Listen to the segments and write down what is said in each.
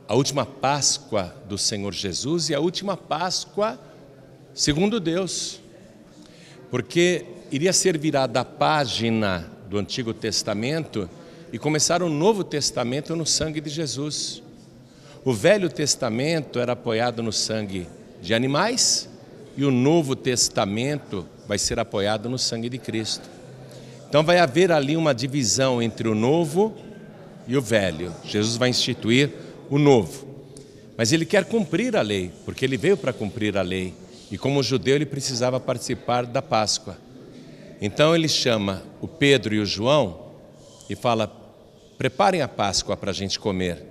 a última Páscoa do Senhor Jesus e a última Páscoa segundo Deus. Porque iria ser virada a página do Antigo Testamento e começar um Novo Testamento no sangue de Jesus. O Velho Testamento era apoiado no sangue de animais e o Novo Testamento vai ser apoiado no sangue de Cristo. Então vai haver ali uma divisão entre o novo e o velho. Jesus vai instituir o novo. Mas ele quer cumprir a lei, porque ele veio para cumprir a lei. E como judeu ele precisava participar da Páscoa. Então ele chama o Pedro e o João e fala: preparem a Páscoa para a gente comer.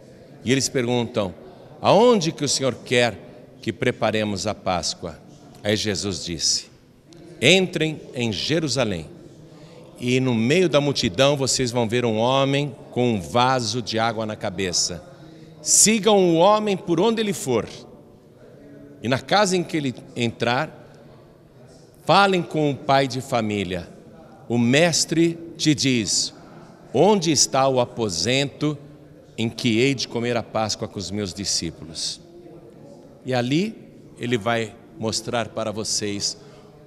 E eles perguntam: aonde que o Senhor quer que preparemos a Páscoa? Aí Jesus disse: entrem em Jerusalém e no meio da multidão vocês vão ver um homem com um vaso de água na cabeça. Sigam o homem por onde ele for. E na casa em que ele entrar, falem com o pai de família. O mestre te diz: onde está o aposento em que hei de comer a Páscoa com os meus discípulos? E ali ele vai mostrar para vocês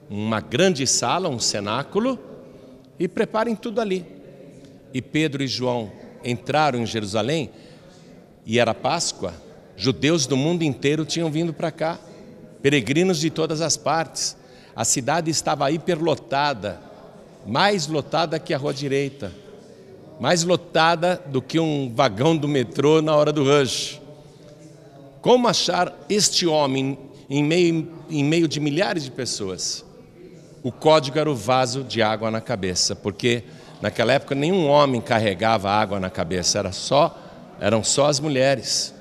uma grande sala, um cenáculo, e preparem tudo ali. E Pedro e João entraram em Jerusalém, e era Páscoa. Judeus do mundo inteiro tinham vindo para cá, peregrinos de todas as partes. A cidade estava hiperlotada, mais lotada que a rua direita, mais lotada do que um vagão do metrô na hora do rush. Como achar este homem em meio de milhares de pessoas? O código era o vaso de água na cabeça, porque naquela época nenhum homem carregava água na cabeça, eram só as mulheres.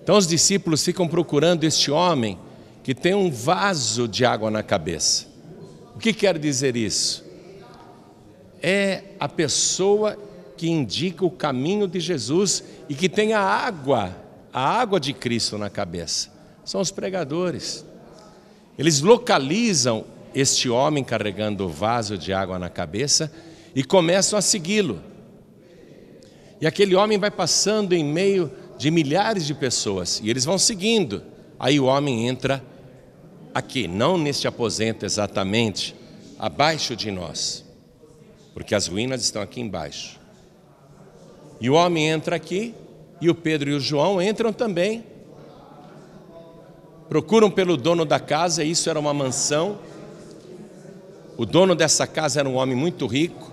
Então os discípulos ficam procurando este homem que tem um vaso de água na cabeça. O que quer dizer isso? É a pessoa que indica o caminho de Jesus e que tem a água de Cristo na cabeça. São os pregadores. Eles localizam este homem carregando o vaso de água na cabeça e começam a segui-lo. E aquele homem vai passando em meio de milhares de pessoas e eles vão seguindo. Aí o homem entra aqui, não neste aposento exatamente, abaixo de nós, porque as ruínas estão aqui embaixo. E o homem entra aqui e o Pedro e o João entram também. Procuram pelo dono da casa, isso era uma mansão. O dono dessa casa era um homem muito rico.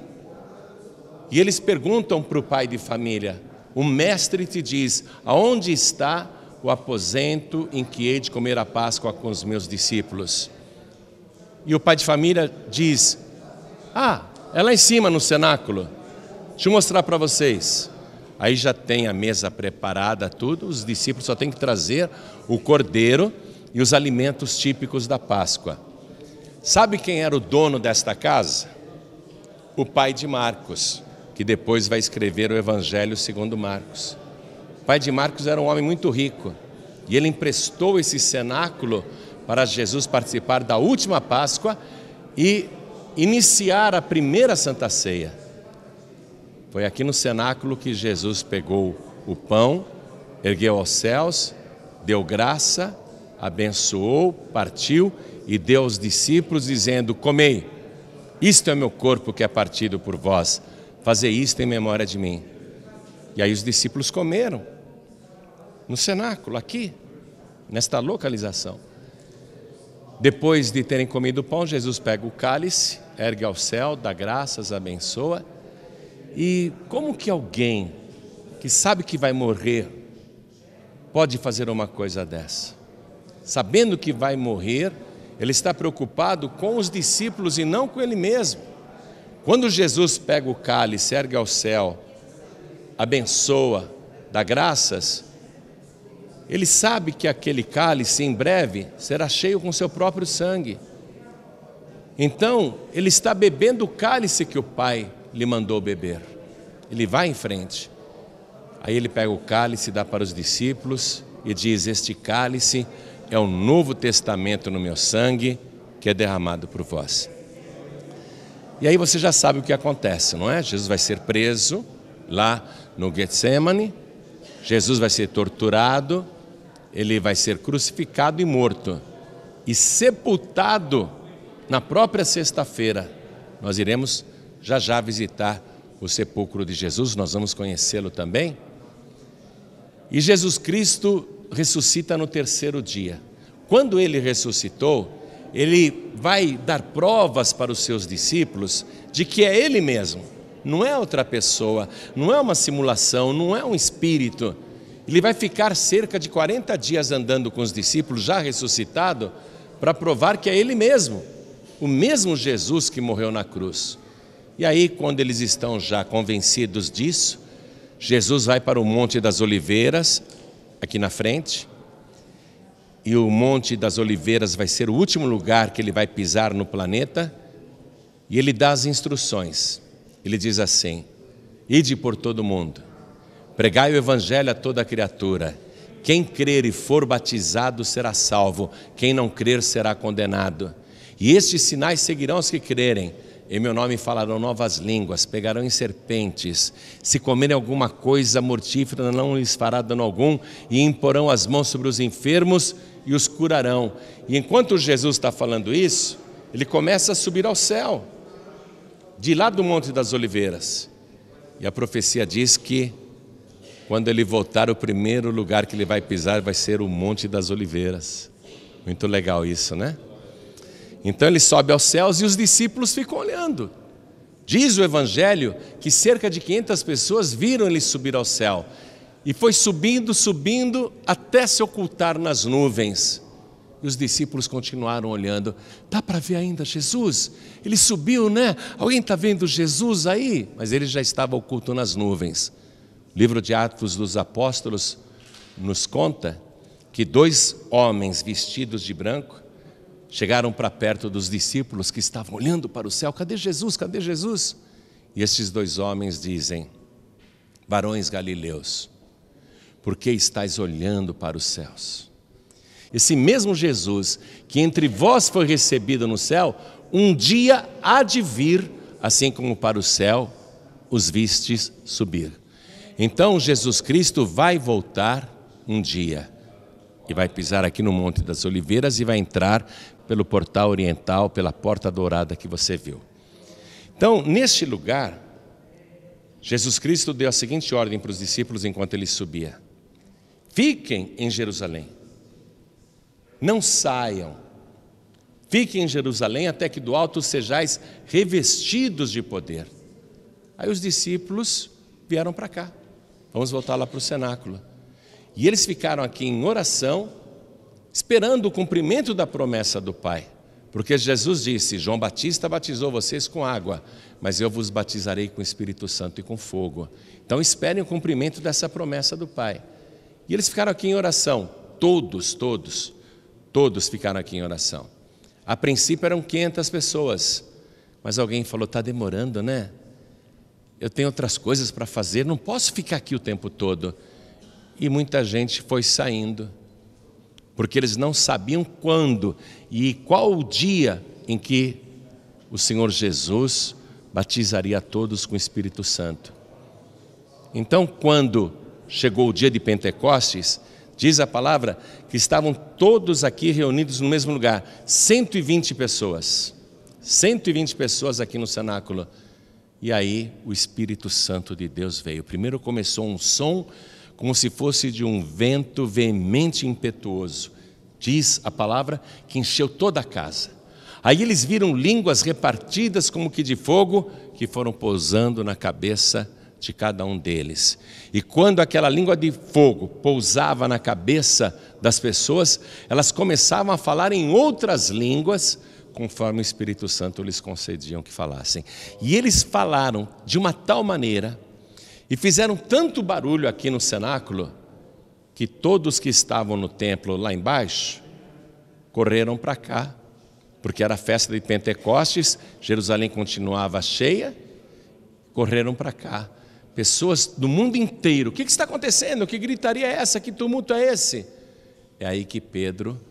E eles perguntam para o pai de família: o mestre te diz, aonde está o aposento em que hei de comer a Páscoa com os meus discípulos? E o pai de família diz: é lá em cima no cenáculo, deixa eu mostrar para vocês. Aí já tem a mesa preparada, tudo, os discípulos só têm que trazer o cordeiro e os alimentos típicos da Páscoa. Sabe quem era o dono desta casa? O pai de Marcos, que depois vai escrever o Evangelho segundo Marcos. O pai de Marcos era um homem muito rico e ele emprestou esse cenáculo para Jesus participar da última Páscoa e iniciar a primeira Santa Ceia. Foi aqui no cenáculo que Jesus pegou o pão, ergueu aos céus, deu graça, abençoou, partiu e deu aos discípulos dizendo: comei, isto é meu corpo que é partido por vós, fazei isto em memória de mim. E aí os discípulos comeram no cenáculo, aqui, nesta localização. Depois de terem comido o pão, Jesus pega o cálice, ergue ao céu, dá graças, abençoa. E como que alguém que sabe que vai morrer pode fazer uma coisa dessa? Sabendo que vai morrer, ele está preocupado com os discípulos e não com ele mesmo. Quando Jesus pega o cálice, ergue ao céu, abençoa, dá graças, ele sabe que aquele cálice em breve será cheio com seu próprio sangue. Então, ele está bebendo o cálice que o Pai lhe mandou beber. Ele vai em frente. Aí ele pega o cálice, dá para os discípulos e diz: este cálice é o Novo Testamento no meu sangue, que é derramado por vós. E aí você já sabe o que acontece, não é? Jesus vai ser preso lá no Getsemane, Jesus vai ser torturado, ele vai ser crucificado e morto, e sepultado na própria sexta-feira. Nós iremos já já visitar o sepulcro de Jesus, nós vamos conhecê-lo também. E Jesus Cristo ressuscita no terceiro dia. Quando ele ressuscitou, ele vai dar provas para os seus discípulos de que é ele mesmo, não é outra pessoa, não é uma simulação, não é um espírito. Ele vai ficar cerca de 40 dias andando com os discípulos, já ressuscitado, para provar que é ele mesmo, o mesmo Jesus que morreu na cruz. E aí, quando eles estão já convencidos disso, Jesus vai para o Monte das Oliveiras, aqui na frente, e o Monte das Oliveiras vai ser o último lugar que ele vai pisar no planeta, e ele dá as instruções. Ele diz assim: ide por todo o mundo, pregai o evangelho a toda criatura, quem crer e for batizado será salvo, quem não crer será condenado. E estes sinais seguirão os que crerem, em meu nome falarão novas línguas, pegarão em serpentes, se comerem alguma coisa mortífera não lhes fará dano algum, e imporão as mãos sobre os enfermos e os curarão. E enquanto Jesus está falando isso, ele começa a subir ao céu, de lá do Monte das Oliveiras. E a profecia diz que quando ele voltar, o primeiro lugar que ele vai pisar vai ser o Monte das Oliveiras. Muito legal isso, né? Então ele sobe aos céus e os discípulos ficam olhando. Diz o Evangelho que cerca de 500 pessoas viram ele subir ao céu. E foi subindo, subindo, até se ocultar nas nuvens. E os discípulos continuaram olhando. Dá para ver ainda Jesus? Ele subiu, né? Alguém está vendo Jesus aí? Mas ele já estava oculto nas nuvens. O livro de Atos dos Apóstolos nos conta que 2 homens vestidos de branco chegaram para perto dos discípulos que estavam olhando para o céu. Cadê Jesus? Cadê Jesus? E estes 2 homens dizem: varões galileus, por que estáis olhando para os céus? Esse mesmo Jesus que entre vós foi recebido no céu, um dia há de vir, assim como para o céu os vistes subir. Então Jesus Cristo vai voltar um dia e vai pisar aqui no Monte das Oliveiras e vai entrar pelo portal oriental, pela porta dourada que você viu. Então, neste lugar, Jesus Cristo deu a seguinte ordem para os discípulos enquanto ele subia: fiquem em Jerusalém, não saiam, fiquem em Jerusalém até que do alto sejais revestidos de poder. Aí os discípulos vieram para cá, vamos voltar lá para o cenáculo. E eles ficaram aqui em oração, esperando o cumprimento da promessa do Pai. Porque Jesus disse: João Batista batizou vocês com água, mas eu vos batizarei com o Espírito Santo e com fogo. Então esperem o cumprimento dessa promessa do Pai. E eles ficaram aqui em oração, todos ficaram aqui em oração. A princípio eram 500 pessoas, mas alguém falou: está demorando, né? Eu tenho outras coisas para fazer, não posso ficar aqui o tempo todo. E muita gente foi saindo, porque eles não sabiam quando e qual o dia em que o Senhor Jesus batizaria a todos com o Espírito Santo. Então, quando chegou o dia de Pentecostes, diz a palavra que estavam todos aqui reunidos no mesmo lugar, 120 pessoas, 120 pessoas aqui no cenáculo. E aí o Espírito Santo de Deus veio. Primeiro começou um som como se fosse de um vento veemente e impetuoso. Diz a palavra que encheu toda a casa. Aí eles viram línguas repartidas como que de fogo, que foram pousando na cabeça de cada um deles. E quando aquela língua de fogo pousava na cabeça das pessoas, elas começavam a falar em outras línguas, conforme o Espírito Santo lhes concediam que falassem. E eles falaram de uma tal maneira e fizeram tanto barulho aqui no cenáculo, que todos que estavam no templo lá embaixo correram para cá, porque era a festa de Pentecostes, Jerusalém continuava cheia, correram para cá. Pessoas do mundo inteiro: o que está acontecendo? Que gritaria é essa? Que tumulto é esse? É aí que Pedro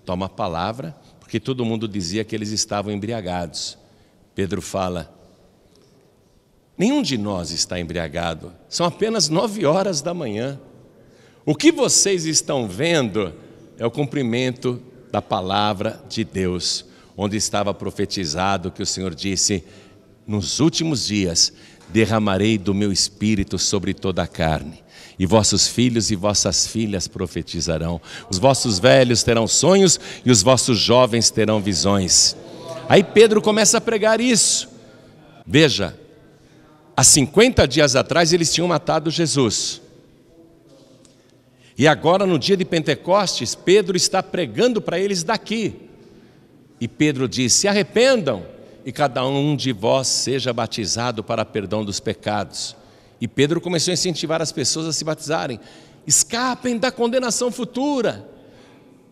toma a palavra, porque todo mundo dizia que eles estavam embriagados. Pedro fala: nenhum de nós está embriagado, são apenas 9 horas da manhã. O que vocês estão vendo é o cumprimento da palavra de Deus, onde estava profetizado que o Senhor disse: nos últimos dias derramarei do meu espírito sobre toda a carne, e vossos filhos e vossas filhas profetizarão, os vossos velhos terão sonhos e os vossos jovens terão visões. Aí Pedro começa a pregar isso. Veja, há 50 dias atrás eles tinham matado Jesus. E agora, no dia de Pentecostes, Pedro está pregando para eles daqui. E Pedro diz: se arrependam e cada um de vós seja batizado para perdão dos pecados. E Pedro começou a incentivar as pessoas a se batizarem. Escapem da condenação futura.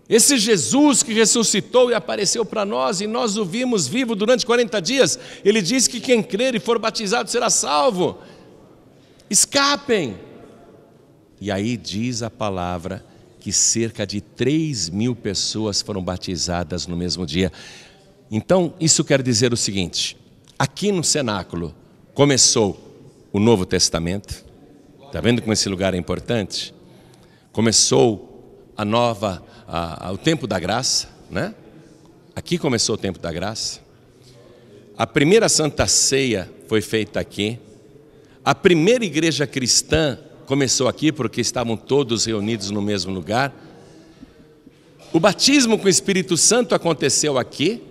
Esse Jesus que ressuscitou e apareceu para nós, e nós o vimos vivo durante 40 dias, ele diz que quem crer e for batizado será salvo. Escapem. E aí diz a palavra que cerca de 3.000 pessoas foram batizadas no mesmo dia. Então, isso quer dizer o seguinte: aqui no cenáculo começou o Novo Testamento. Está vendo como esse lugar é importante? Começou o tempo da graça, né? Aqui começou o tempo da graça. A primeira Santa Ceia foi feita aqui. A primeira igreja cristã começou aqui, porque estavam todos reunidos no mesmo lugar. O batismo com o Espírito Santo aconteceu aqui.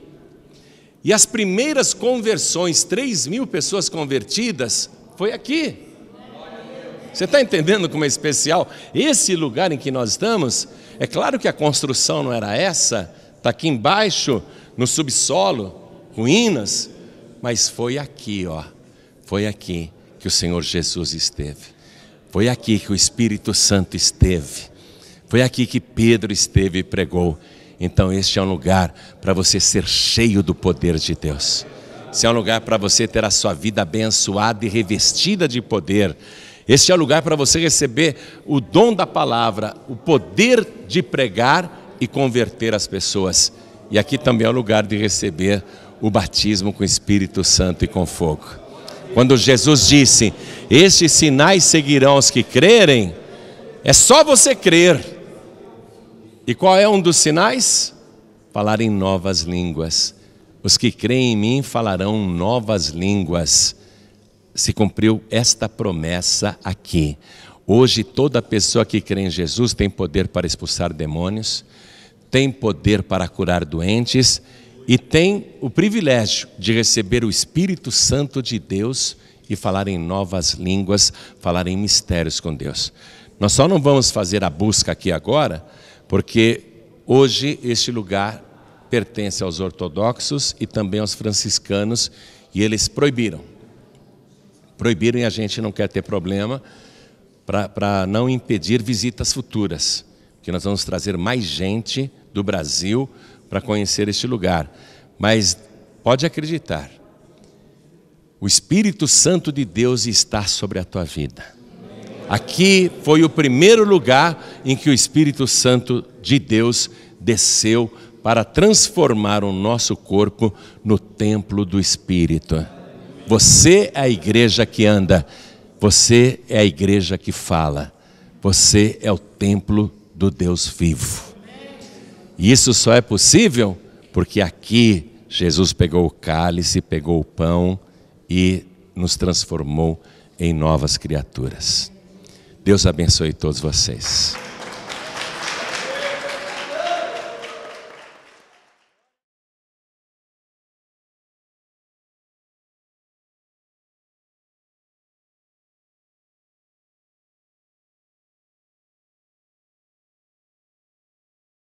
E as primeiras conversões, 3.000 pessoas convertidas, foi aqui. Você está entendendo como é especial esse lugar em que nós estamos? É claro que a construção não era essa, está aqui embaixo, no subsolo, ruínas, mas foi aqui, ó, foi aqui que o Senhor Jesus esteve. Foi aqui que o Espírito Santo esteve. Foi aqui que Pedro esteve e pregou. Então este é um lugar para você ser cheio do poder de Deus. Esse é um lugar para você ter a sua vida abençoada e revestida de poder. Este é o lugar para você receber o dom da palavra, o poder de pregar e converter as pessoas. E aqui também é o lugar de receber o batismo com o Espírito Santo e com fogo. Quando Jesus disse: estes sinais seguirão os que crerem, é só você crer. E qual é um dos sinais? Falar em novas línguas. Os que creem em mim falarão novas línguas. Se cumpriu esta promessa aqui. Hoje toda pessoa que crê em Jesus tem poder para expulsar demônios, tem poder para curar doentes e tem o privilégio de receber o Espírito Santo de Deus e falar em novas línguas, falar em mistérios com Deus. Nós só não vamos fazer a busca aqui agora, porque hoje este lugar pertence aos ortodoxos e também aos franciscanos, e eles proibiram. Proibiram, e a gente não quer ter problema, para não impedir visitas futuras, que nós vamos trazer mais gente do Brasil para conhecer este lugar. Mas pode acreditar, o Espírito Santo de Deus está sobre a tua vida. Aqui foi o primeiro lugar em que o Espírito Santo de Deus desceu para transformar o nosso corpo no templo do Espírito. Você é a igreja que anda, você é a igreja que fala, você é o templo do Deus vivo. E isso só é possível porque aqui Jesus pegou o cálice, pegou o pão e nos transformou em novas criaturas. Deus abençoe todos vocês.